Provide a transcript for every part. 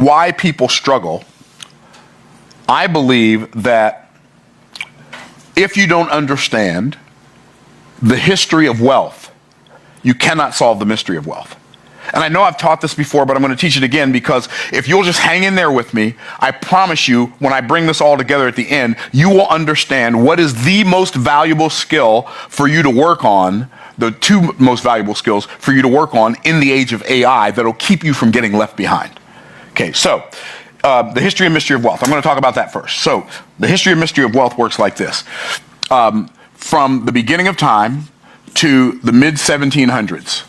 why people struggle, I believe that if you don't understand the history of wealth, you cannot solve the mystery of wealth. And I know I've taught this before, but I'm going to teach it again, because if you'll just hang in there with me, I promise you, when I bring this all together at the end, you will understand what is the most valuable skill for you to work on, the two most valuable skills for you to work on in the age of AI that'll keep you from getting left behind. Okay, so the history and mystery of wealth. I'm going to talk about that first. So the history and mystery of wealth works like this. From the beginning of time to the mid-1700s,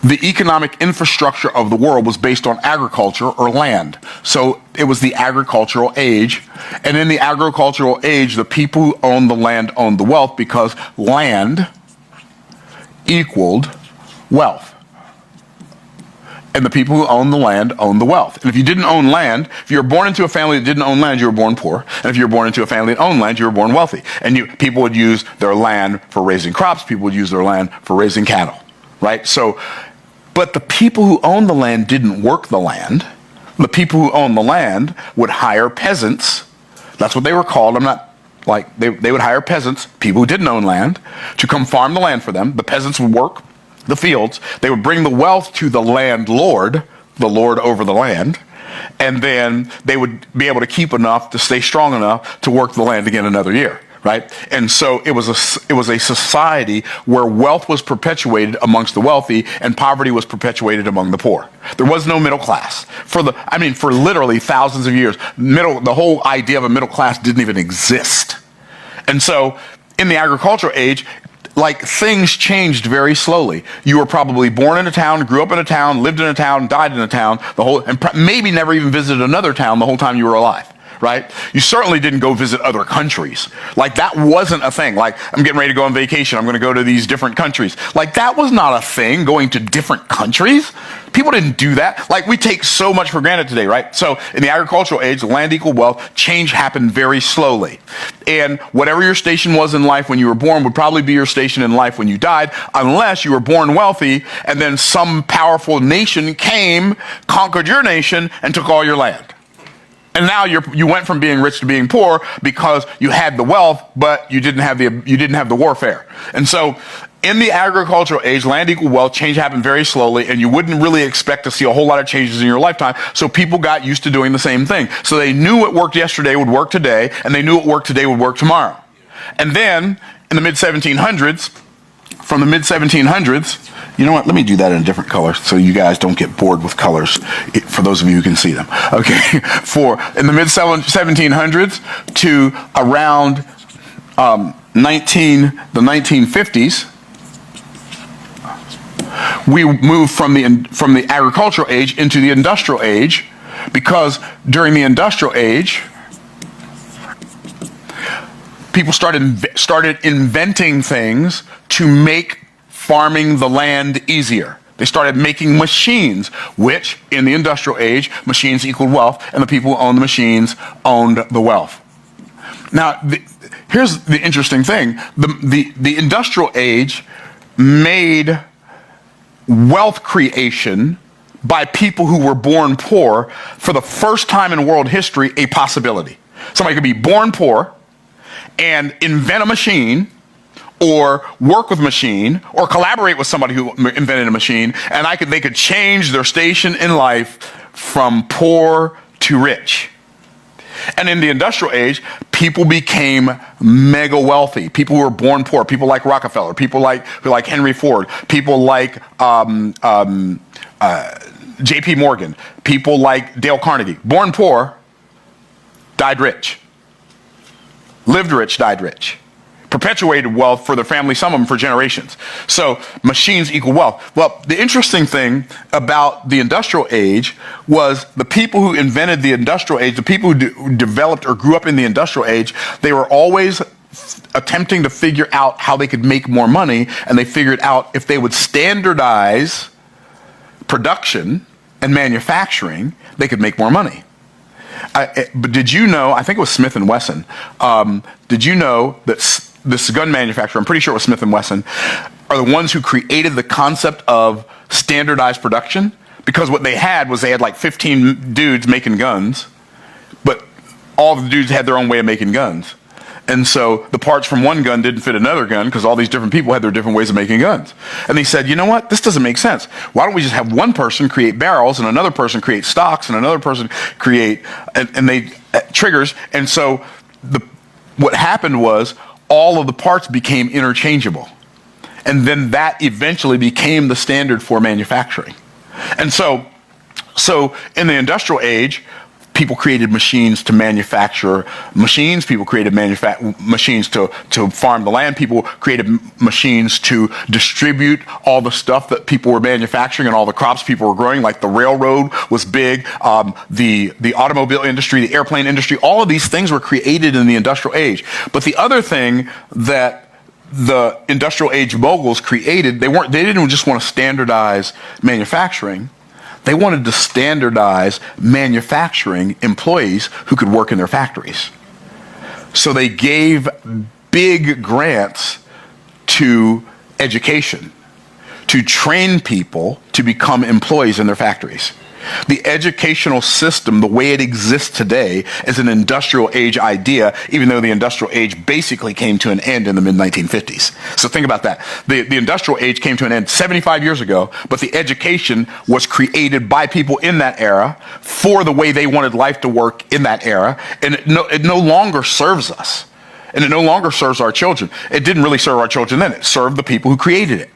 the economic infrastructure of the world was based on agriculture or land. So it was the agricultural age. And in the agricultural age, the people who owned the land owned the wealth, because land equaled wealth. And the people who owned the land owned the wealth. And if you didn't own land, if you were born into a family that didn't own land, you were born poor. And if you were born into a family that owned land, you were born wealthy. And people would use their land for raising crops. People would use their land for raising cattle, right? So, but the people who owned the land didn't work the land. The people who owned the land would hire peasants. That's what they were called. They would hire peasants, people who didn't own land, to come farm the land for them. The peasants would work the fields. They would bring the wealth to the landlord, the lord over the land, and then they would be able to keep enough to stay strong enough to work the land again another year, right? And so it was a society where wealth was perpetuated amongst the wealthy and poverty was perpetuated among the poor. There was no middle class. For literally thousands of years, the whole idea of a middle class didn't even exist. And so in the agricultural age, things changed very slowly. You were probably born in a town, grew up in a town, lived in a town, died in a town, and maybe never even visited another town the whole time you were alive, right? You certainly didn't go visit other countries. That wasn't a thing. I'm getting ready to go on vacation, I'm going to go to these different countries. That was not a thing, going to different countries. People didn't do that. We take so much for granted today, right? So in the agricultural age, land equal wealth, change happened very slowly. And whatever your station was in life when you were born would probably be your station in life when you died, unless you were born wealthy and then some powerful nation came, conquered your nation, and took all your land. And now you went from being rich to being poor because you had the wealth, but you didn't have the warfare. And so in the agricultural age, land equal wealth, change happened very slowly, and you wouldn't really expect to see a whole lot of changes in your lifetime. So people got used to doing the same thing. So they knew what worked yesterday would work today, and they knew what worked today would work tomorrow. And then in the mid-1700s, from the mid-1700s, you know what, let me do that in a different color so you guys don't get bored with colors, for those of you who can see them. Okay, in the mid-1700s to around the 1950s, we moved from the agricultural age into the industrial age, because during the industrial age, people started inventing things to make farming the land easier. They started making machines, which in the industrial age, machines equaled wealth, and the people who owned the machines owned the wealth. Now, here's the interesting thing. The industrial age made wealth creation by people who were born poor, for the first time in world history, a possibility. Somebody could be born poor and invent a machine, or work with a machine, or collaborate with somebody who invented a machine, and they could change their station in life from poor to rich. And in the industrial age, people became mega wealthy. People who were born poor, people like Rockefeller, people like Henry Ford, people like J.P. Morgan, people like Dale Carnegie. Born poor, died rich. Lived rich, died rich. Perpetuated wealth for their family, some of them for generations. So machines equal wealth. Well, the interesting thing about the industrial age was the people who invented the industrial age, the people who developed or grew up in the industrial age, they were always attempting to figure out how they could make more money, and they figured out if they would standardize production and manufacturing, they could make more money. But did you know, I think it was Smith & Wesson, did you know that this gun manufacturer, I'm pretty sure it was Smith & Wesson, are the ones who created the concept of standardized production? because what they had was they had like 15 dudes making guns, but all the dudes had their own way of making guns. And so the parts from one gun didn't fit another gun because all these different people had their different ways of making guns. And they said, you know what? This doesn't make sense. Why don't we just have one person create barrels and another person create stocks and another person create triggers? And so what happened was all of the parts became interchangeable. And then that eventually became the standard for manufacturing. And so in the industrial age, people created machines to manufacture machines. People created machines to farm the land. People created machines to distribute all the stuff that people were manufacturing and all the crops people were growing, like the railroad was big, the automobile industry, the airplane industry, all of these things were created in the industrial age. But the other thing that the industrial age moguls created, they didn't just want to standardize manufacturing. They wanted to standardize manufacturing employees who could work in their factories. So they gave big grants to education, to train people to become employees in their factories. The educational system, the way it exists today, is an industrial age idea, even though the industrial age basically came to an end in the mid-1950s. So think about that. The industrial age came to an end 75 years ago, but the education was created by people in that era for the way they wanted life to work in that era, and it no longer serves us, and it no longer serves our children. It didn't really serve our children then. It served the people who created it.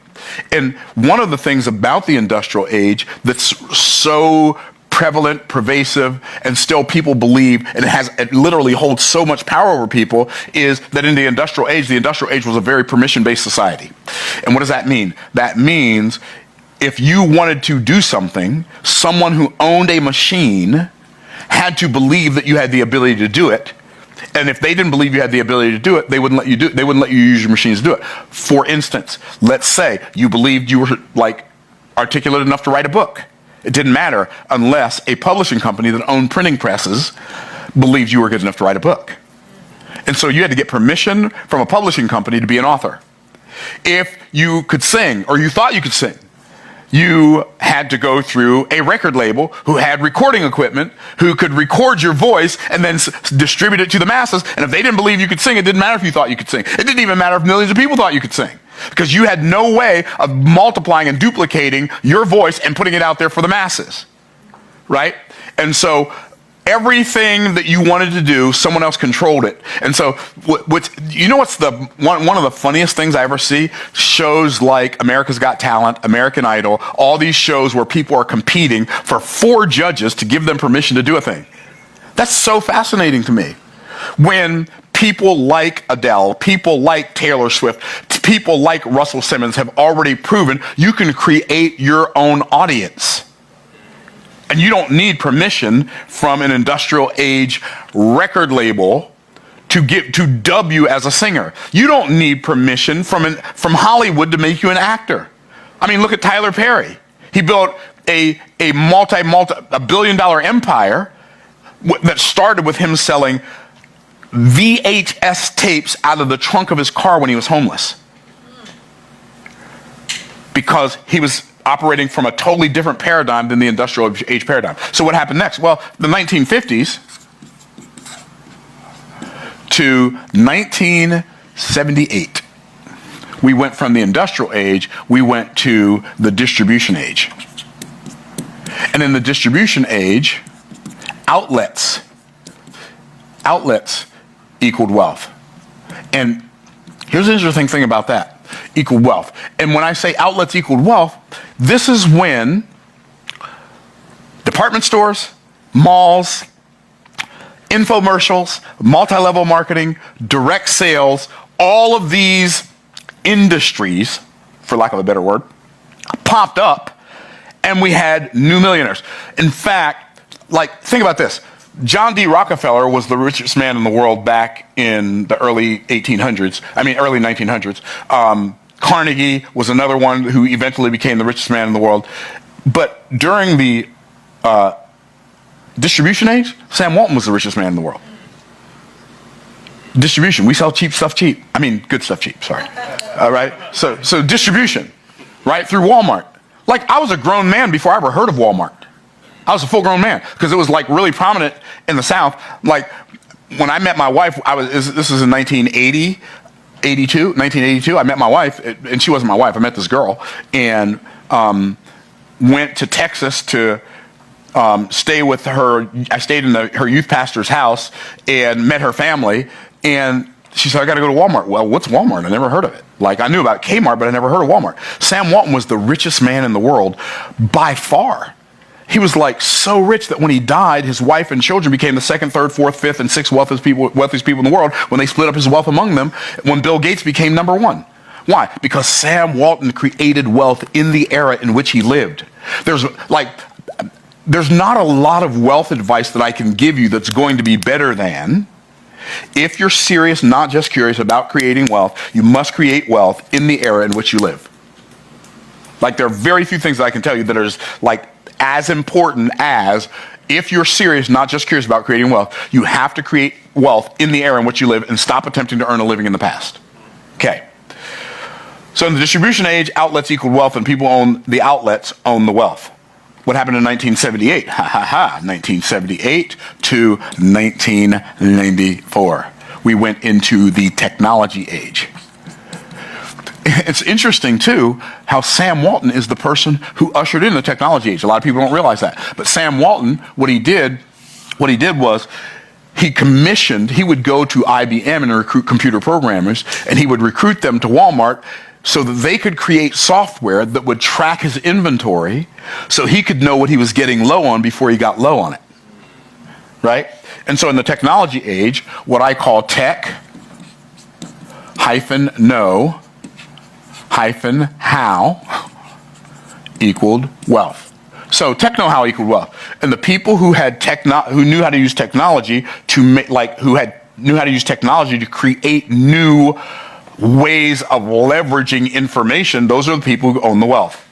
And one of the things about the industrial age that's so prevalent, pervasive, and still people believe, and it literally holds so much power over people, is that in the industrial age was a very permission-based society. And what does that mean? That means if you wanted to do something, someone who owned a machine had to believe that you had the ability to do it. And if they didn't believe you had the ability to do it, they wouldn't let you do it. They wouldn't let you use your machines to do it. For instance, let's say you believed you were like articulate enough to write a book. It didn't matter unless a publishing company that owned printing presses believed you were good enough to write a book. And so you had to get permission from a publishing company to be an author. If you could sing, or you thought you could sing, you had to go through a record label who had recording equipment, who could record your voice and then distribute it to the masses. And if they didn't believe you could sing, it didn't matter if you thought you could sing. It didn't even matter if millions of people thought you could sing, because you had no way of multiplying and duplicating your voice and putting it out there for the masses, right? And so everything that you wanted to do, someone else controlled it. And so, what's one of the funniest things I ever see? Shows like America's Got Talent, American Idol, all these shows where people are competing for 4 judges to give them permission to do a thing. That's so fascinating to me. When people like Adele, people like Taylor Swift, people like Russell Simmons have already proven you can create your own audience. And you don't need permission from an industrial age record label to dub you as a singer. You don't need permission from Hollywood to make you an actor. I mean, look at Tyler Perry. He built a billion-dollar empire that started with him selling VHS tapes out of the trunk of his car when he was homeless, because he was operating from a totally different paradigm than the industrial age paradigm. So what happened next? Well, the 1950s to 1978, we went from the industrial age, we went to the distribution age. And in the distribution age, outlets equaled wealth. And here's the interesting thing about that. Equaled wealth. And when I say outlets equaled wealth, this is when department stores, malls, infomercials, multi-level marketing, direct sales, all of these industries, for lack of a better word, popped up, and we had new millionaires. In fact, think about this. John D. Rockefeller was the richest man in the world back in the early 1900s. Carnegie was another one who eventually became the richest man in the world. But during the distribution age, Sam Walton was the richest man in the world. Distribution, we sell cheap stuff cheap. I mean, good stuff cheap, sorry. All right, so distribution, right, through Walmart. Like, I was a grown man before I ever heard of Walmart. I was a full-grown man because it was like really prominent in the South. Like, when I met my wife, this was in 1982. I met my wife, and she wasn't my wife. I met this girl, and went to Texas to stay with her. I stayed in her youth pastor's house and met her family. And she said, I got to go to Walmart. Well, what's Walmart? I never heard of it. Like, I knew about Kmart, but I never heard of Walmart. Sam Walton was the richest man in the world by far. He was like so rich that when he died, his wife and children became the second, third, fourth, fifth, and sixth wealthiest people in the world when they split up his wealth among them, when Bill Gates became number one. Why? Because Sam Walton created wealth in the era in which he lived. There's not a lot of wealth advice that I can give you that's going to be better than, if you're serious, not just curious about creating wealth, you must create wealth in the era in which you live. Like, there are very few things that I can tell you that are as important as, if you're serious, not just curious about creating wealth, you have to create wealth in the era in which you live and stop attempting to earn a living in the past. Okay. So in the distribution age, outlets equaled wealth, and the outlets own the wealth. What happened in 1978? 1978 to 1994. We went into the technology age. It's interesting, too, how Sam Walton is the person who ushered in the technology age. A lot of people don't realize that. But Sam Walton, what he did was he would go to IBM and recruit computer programmers, and he would recruit them to Walmart so that they could create software that would track his inventory so he could know what he was getting low on before he got low on it. Right? And so in the technology age, what I call tech-know how equaled wealth. So tech-know-how equaled wealth, and the people who knew how to use technology to create new ways of leveraging information, those are the people who own the wealth.